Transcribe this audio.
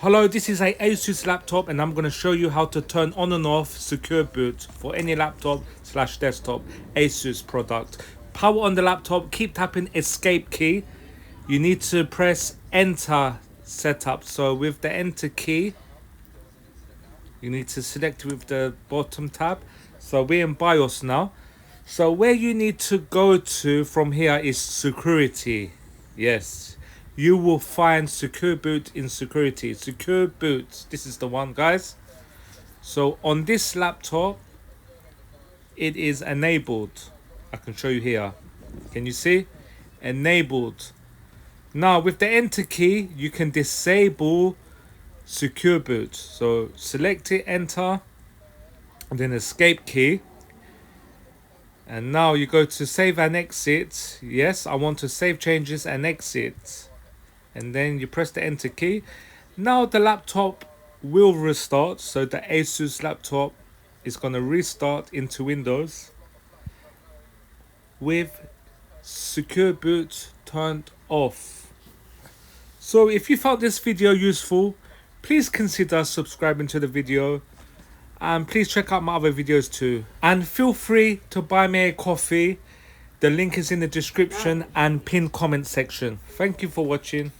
Hello, this is a ASUS laptop and I'm going to show you how to turn on and off secure boot for any laptop slash desktop ASUS product. Power on the laptop, keep tapping escape key. You need to press enter setup. So with the enter key, you need to select with the bottom tab. So we're in BIOS now. So where you need to go to from here is security. Yes, you will find secure boot in security. Secure boot, this is the one, guys. So on this laptop, it is enabled. I can show you here. Can you see? Enabled. Now with the enter key, you can disable secure boot. So select it, enter, and then escape key. And now you go to save and exit. Yes, I want to save changes and exit. And then you press the enter key. Now the laptop will restart. So the ASUS laptop is going to restart into Windows with secure boot turned off. So if you found this video useful, please consider subscribing to the video. And please check out my other videos too. And feel free to buy me a coffee. The link is in the description and pinned comment section. Thank you for watching.